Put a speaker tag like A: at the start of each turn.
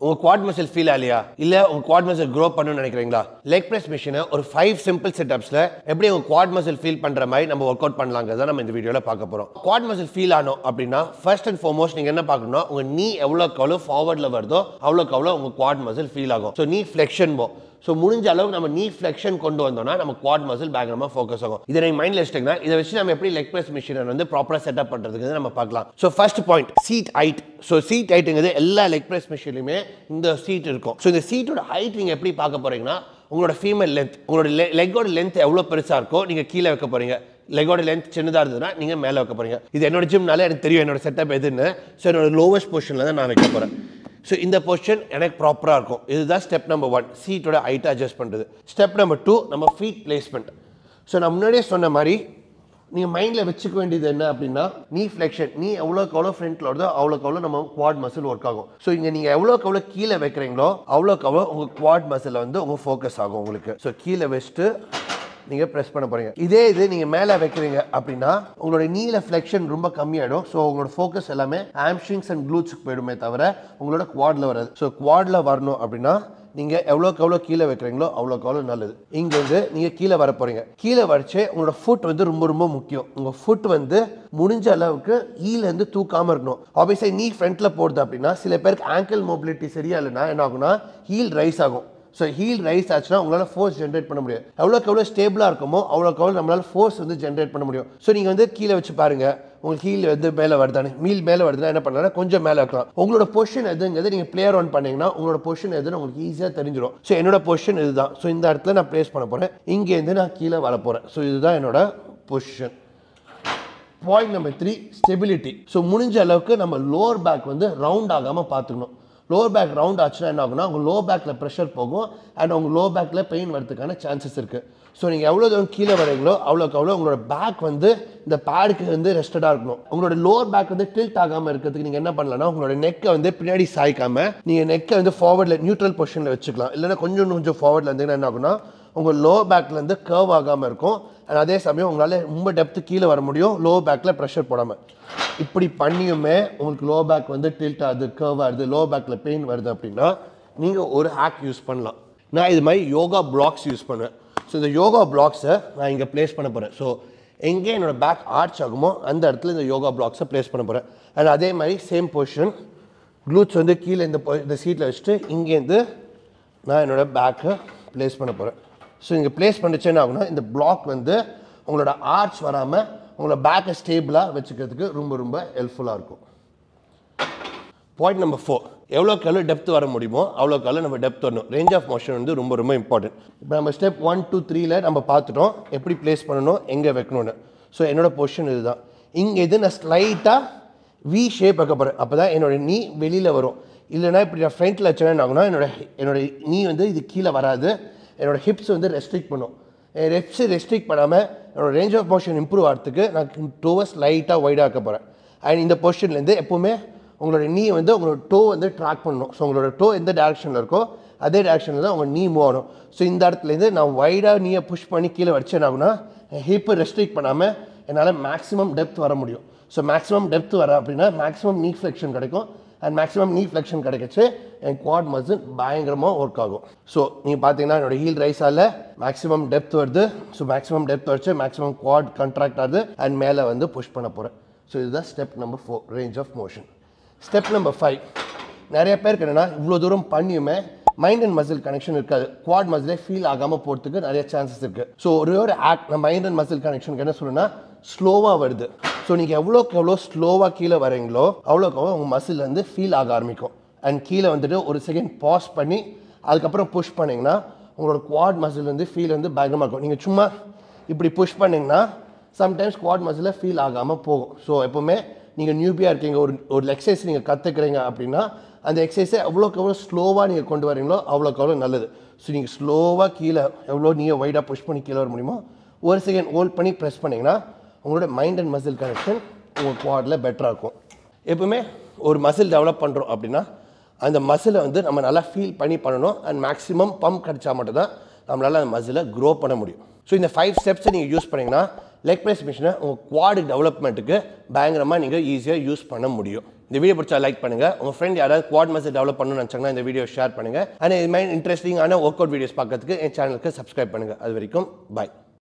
A: உங்க quad muscle feel ஆகலையா இல்ல உங்க குவாட் மசில் க்ரோ பண்ணணும்னு நினைக்கிறீங்களா லெக் பிரஸ் மிஷினை ஒரு 5 சிம்பிள் செட்டப்ஸ்ல எப்படி உங்க குவாட் மசில் ஃபீல் பண்ற மாதிரி நம்ம ஒர்க் அவுட் பண்ணலாங்கிறத நம்ம இந்த வீடியோல பார்க்க போறோம் குவாட் மசில் ஃபீல் ஆனோம் அப்படின்னா ஃபர்ஸ்ட் அண்ட் ஃபார்மோஸ்ட் நீங்க என்ன பார்க்கணும்னா உங்க நீ எவ்வளவுக்கு எவ்வளவு ஃபார்வர்ட்ல வருதோ அவ்வளவுக்கு அவ்வளவு உங்க குவாட் மசில் ஃபீல் ஆகும் ஸோ நீ ஃபிளெக்ஷன் போ ஸோ முடிஞ்ச அளவுக்கு நம்ம நீ ஃபிளெக்ஷன் கொண்டு வந்தோம்னா நம்ம குவாட் மசில் பயங்கரமாக ஃபோக்கஸ் ஆகும் இதை நீங்கள் மைண்டில் வச்சுட்டீங்கன்னா இதை வச்சு நம்ம எப்படி லெக் பிரஸ் மிஷினை வந்து ப்ராப்பராக செட்டப் பண்ணுறதுக்கு நம்ம பார்க்கலாம் so first point seat height so seat ஹைட்டுங்கிறது எல்லா லெக் பிரஸ் மிஷின்லையுமே இந்த சீட் இருக்கும் ஸோ இந்த சீட்டோட ஹைட் நீங்கள் எப்படி பார்க்க போறீங்கன்னா உங்களோட ஃபீமேல் லென்த் உங்களோட லெக்கோட லென்த் எவ்வளோ பெருசாக இருக்கோ நீங்கள் கீழே வைக்க போறீங்க லெக்கோட லென்த் சின்னதாக இருந்ததுன்னா நீங்கள் மேலே வைக்க போறீங்க இது என்னோட ஜிம்னால எனக்கு தெரியும் என்னோட செட்டப் எதுன்னு ஸோ என்னோட லோவஸ்ட் பொசிஷனில் தான் நான் வைக்க போகிறேன் ஸோ இந்த பொசிஷன் எனக்கு ப்ராப்பராக இருக்கும் இதுதான் ஸ்டெப் நம்பர் 1 சீட்டோட ஹைட்டை அட்ஜஸ்ட் பண்ணுறது ஸ்டெப் நம்பர் 2 நம்ம ஃபீட் பிளேஸ்மெண்ட் ஸோ நான் முன்னாடியே சொன்ன மாதிரி நீங்கள் மைண்டில் வச்சுக்க வேண்டியது என்ன அப்படின்னா நீ ஃப்ளெக்ஷன் நீ எவ்வளோக்கு எவ்வளோ ஃப்ரண்ட்டில் வருதோ அவ்வளோக்கு எவ்வளோ நம்ம குவாட் மசில் ஒர்க் ஆகும் ஸோ இங்கே நீங்கள் எவ்வளோக்கு எவ்வளோ கீழே வைக்கிறீங்களோ அவ்வளோக்கு அவ்வளோ உங்கள் குவாட் மசில் வந்து உங்கள் ஃபோக்கஸ் ஆகும் உங்களுக்கு ஸோ கீழே வச்சுட்டு நீங்கள் ப்ரெஸ் பண்ண போகிறீங்க இதே இது நீங்கள் மேலே வைக்கிறீங்க அப்படின்னா உங்களோட நீல ஃப்ளெக்ஷன் ரொம்ப கம்மியாயிடும் ஸோ உங்களோட ஃபோக்கஸ் எல்லாமே ஹாம்ஸ்ட்ரிங்ஸ் அண்ட் க்ளூட்ஸ்க்கு போயிடுமே தவிர உங்களோட குவாடில் வராது ஸோ குவாடில் வரணும் அப்படின்னா நீங்கள் எவ்வளோக்கு எவ்வளோ கீழே வைக்கிறீங்களோ அவ்வளோக்கு அவ்வளோ நல்லது இங்கேருந்து நீங்கள் கீழே வர போகிறீங்க கீழே வரைச்சு உங்களோட ஃபுட் வந்து ரொம்ப ரொம்ப முக்கியம் உங்கள் ஃபுட் வந்து முடிஞ்ச அளவுக்கு ஈலேருந்து தூக்காமல் இருக்கணும் ஆப்வியஸாக நீ ஃப்ரண்ட்டில் போடுது அப்படின்னா சில பேருக்கு ஆங்கிள் மொபிலிட்டி சரியா இல்லைன்னா என்ன ஆகும்னா ஹீல் ரைஸ் ஆகும் ஸோ ஹீல் ரைஸ் ஆச்சுன்னா உங்களால் ஃபோர்ஸ் ஜென்ரேட் பண்ண முடியும் எவ்வளோக்கு எவ்வளோ ஸ்டேபிளாக இருக்குமோ அவ்வளோக்கு எவ்வளோ நம்மளால் ஃபோர்ஸ் வந்து ஜென்ரேட் பண்ண முடியும் ஸோ நீங்கள் வந்து கீழே வச்சு பாருங்கள் உங்களுக்கு ஹீல் வந்து மேலே வருதானே மீல் மேலே வருதுன்னா என்ன பண்ணலாம் கொஞ்சம் மேலே வைக்கலாம் உங்களோட பொசிஷன் எதுங்கிறது நீங்கள் பிளேயர் ஆன் பண்ணீங்கன்னா உங்களோட பொசிஷன் எதுன்னு உங்களுக்கு ஈஸியாக தெரிஞ்சிடும் ஸோ என்னோட பொசிஷன் இதுதான் ஸோ இந்த இடத்துல நான் ப்ளேஸ் பண்ண போகிறேன் இங்கேருந்து நான் கீழே வர போகிறேன் ஸோ இதுதான் என்னோட position point number 3 stability so முடிஞ்ச அளவுக்கு நம்ம லோவர் பேக் வந்து ரவுண்ட் ஆகாமல் பார்த்துக்கணும் லோவர் பேக் ரவுண்ட் ஆச்சுன்னா என்ன ஆகுனா உங்கள் லோ பேக்கில் ப்ரெஷர் போகும் அண்ட் உங்கள் லோ பேக்கில் பெயின் வரதுக்கான சான்சஸ் இருக்குது ஸோ நீங்கள் எவ்வளோ தூரம் கீழே வரீங்களோ அவ்வளோக்கு அவ்வளோ உங்களோட பேக் வந்து இந்த பேடுக்கு வந்து ரெஸ்டடாக இருக்கணும் உங்களோட லோவர் பேக் வந்து டில்ட் ஆகாமல் இருக்கிறதுக்கு நீங்கள் என்ன பண்ணலாம்னா உங்களோட நெக்கை வந்து பின்னாடி சாய்க்காமல் நீங்கள் நெக்கை வந்து ஃபார்வர்டில் நியூட்ரல் பொசிஷனில் வச்சுக்கலாம் இல்லைன்னா கொஞ்சம் ஃபார்வர்டில் இருந்தீங்கன்னா என்ன ஆகுனா உங்கள் லோ பேக்லேருந்து கர்வ் ஆகாமல் இருக்கும் அண்ட் அதே சமயம் உங்களால் ரொம்ப டெப்த்து கீழே வர முடியும் லோ பேக்கில் ப்ரெஷர் போடாமல் இப்படி பண்ணியுமே உங்களுக்கு லோ பேக் வந்து டில்ட் ஆகுது கர்வ் ஆகுது லோ பேக்கில் பெயின் வருது அப்படின்னா நீங்கள் ஒரு ஹேக் யூஸ் பண்ணலாம் நான் இது மாதிரி யோகா பிளாக்ஸ் யூஸ் பண்ணுவேன் ஸோ இந்த யோகா பிளாக்ஸை நான் இங்கே ப்ளேஸ் பண்ண போகிறேன் ஸோ எங்கே என்னோட பேக் ஆர்ச் ஆகுமோ அந்த இடத்துல இந்த யோகா பிளாக்ஸை ப்ளேஸ் பண்ண போகிறேன் அண்ட் அதே மாதிரி சேம் பொசிஷன் க்ளூட்ஸ் வந்து கீழே இந்த சீட்டில் வச்சுட்டு இங்கேருந்து நான் என்னோட பேக்கை ப்ளேஸ் பண்ண போகிறேன் ஸோ இங்கே ப்ளேஸ் பண்ணிச்சேன்னு ஆகுனா இந்த பிளாக் வந்து உங்களோட ஆர்ச் வராமல் உங்களோட பேக்கை ஸ்டேபிளாக வச்சுக்கிறதுக்கு ரொம்ப ரொம்ப ஹெல்ப்ஃபுல்லாக இருக்கும் பாயிண்ட் நம்பர் 4 எவ்வளோக்கு எவ்வளோ டெப்த் வர முடியுமோ அவ்வளோக்கு எவ்வளோ நம்ம டெப்த் வரணும் ரேஞ்ச் ஆஃப் மோஷன் வந்து ரொம்ப ரொம்ப இம்பார்ட்டன்ட் இப்போ நம்ம ஸ்டெப் 1 2 3ல நம்ம பார்த்துட்டோம் எப்படி ப்ளேஸ் பண்ணணும் எங்கே வைக்கணும்னு ஸோ என்னோட பொசிஷன் இதுதான் இங்கே இது நான் ஸ்லைட்டாக வி ஷேப் வைக்க போகிறேன் அப்போ தான் என்னோட நீ வெளியில் வரும் இல்லைனா இப்படி நான் ஃப்ரண்ட்டில் வச்சேன்னா ஆகுனா என்னோட நீ வந்து இது கீழே வராது என்னோடய ஹிப்ஸ் வந்து ரெஸ்ட்ரிக்ட் பண்ணும் ஹிப்ஸ் ரெஸ்ட்ரிக்ட் பண்ணாமல் என்னோடய ரேஞ்ச் ஆஃப் மோஷன் இம்ப்ரூவ் ஆகிறதுக்கு நான் டோவஸ் லைட்டாக வைடாக ஆக்க போகிறேன் அண்ட் இந்த பொசிஷன்லேருந்து எப்போவுமே உங்களோட நீ வந்து உங்களோட டோ வந்து ட்ராக் பண்ணணும் ஸோ உங்களோட டோ எந்த டேரெக்ஷனில் இருக்கோ அதே டேரெக்ஷனில் தான் உங்கள் நீ மூவ் ஆகணும் ஸோ இந்த இடத்துலேருந்து நான் வைடாக நீயை புஷ் பண்ணி கீழே வச்சேன் ஆகுனா ஹிப்பை ரெஸ்ட்ரிக்ட் பண்ணாமல் என்னால் மேக்ஸிமம் டெப்த் வர முடியும் ஸோ மேக்ஸிமம் டெப்த் வர அப்படின்னா மேக்ஸிமம் நீ ஃப்ளெக்ஷன் கிடைக்கும் அண்ட் மேக்ஸிமம் நீ ஃப்ளெக்ஷன் கிடைக்கச்சு என் குவாட் மசில் பயங்கரமாக ஒர்க் ஆகும் ஸோ நீங்கள் பார்த்தீங்கன்னா என்னோட ஹீல் ரைஸ் ஆகல மேக்ஸிமம் டெப்த் வருது ஸோ மேக்ஸிமம் டெப்த் வச்சு மேக்ஸிமம் குவாட் கண்ட்ராக்ட் ஆகுது அண்ட் மேலே வந்து புஷ் பண்ண போகிறேன் ஸோ இதுதான் step number 4 range of motion step number 5 நிறைய பேருக்கு என்னென்னா இவ்வளோ தூரம் பண்ணியுமே மைண்ட் அண்ட் மசில் கனெக்ஷன் இருக்காது குவாட் மசிலே ஃபீல் ஆகாமல் போகிறதுக்கு நிறைய சான்சஸ் இருக்குது ஸோ ஒரு ஆக்ட் நான் மைண்ட் அண்ட் மசில் கனெக்ஷனுக்கு என்ன சொல்லணும்னா ஸ்லோவாக வருது ஸோ நீங்கள் எவ்வளோக்கு எவ்வளோ ஸ்லோவாக கீழே வரீங்களோ அவ்வளோக்கு அவ்வளோ உங்கள் மசில் வந்து ஃபீல் ஆக ஆரம்பிக்கும் அண்ட் கீழே வந்துட்டு ஒரு செகண்ட் பாஸ் பண்ணி அதுக்கப்புறம் புஷ் பண்ணிங்கன்னா உங்களோட குவாட் மசில் வந்து ஃபீல் வந்து பயங்கரமாக இருக்கும் நீங்கள் சும்மா இப்படி புஷ் பண்ணிங்கன்னா சம்டைம்ஸ் குவாட் மசிலில் ஃபீல் ஆகாமல் போகும் ஸோ எப்போவுமே நீங்கள் நியூபியாக இருக்கீங்க ஒரு எக்ஸசைஸ் நீங்கள் கற்றுக்குறீங்க அப்படின்னா அந்த எக்ஸசைஸை எவ்வளோக்கு எவ்வளோ ஸ்லோவாக நீங்கள் கொண்டு வரீங்களோ அவ்வளோக்கு எவ்வளோ நல்லது ஸோ நீங்கள் ஸ்லோவாக கீழே எவ்வளோ நீங்கள் வைடாக புஷ் பண்ணி கீழே வர முடியுமோ ஒரு செகண்ட் ஹோல்ட் பண்ணி ப்ரெஸ் பண்ணிங்கன்னா உங்களோட மைண்ட் அண்ட் மசில் கனெக்ஷன் உங்கள் குவாடில் பெட்டராக இருக்கும் எப்பவுமே ஒரு மசில் டெவலப் பண்ணுறோம் அப்படின்னா அந்த மசிலை வந்து நம்ம நல்லா ஃபீல் பண்ணி பண்ணணும் அண்ட் மேக்ஸிமம் பம்ப் கிடைச்சா மட்டும்தான் நம்மளால் அந்த மசிலை க்ரோ பண்ண முடியும் ஸோ இந்த 5 ஸ்டெப்ஸை நீங்கள் யூஸ் பண்ணிங்கன்னா லெக் பிரஸ் மிஷினை உங்கள் குவாடு டெவலப்மெண்ட்டுக்கு பயங்கரமாக நீங்கள் ஈஸியாக யூஸ் பண்ண முடியும் இந்த வீடியோ பிடிச்சா லைக் பண்ணுங்க. உங்க ஃப்ரெண்ட் யாராவது குவாட் மசில் டெவலப் பண்ணணும்னு நினைச்சாங்கன்னா இந்த வீடியோ ஷேர் பண்ணுங்க. அண்ட் இது மாதிரி இன்ட்ரெஸ்டிங்கான ஒர்க் அவுட் வீடியோஸ் பார்க்கறதுக்கு என் சேனலுக்கு சப்ஸ்கிரைப் பண்ணுங்க. அது வரைக்கும் பை.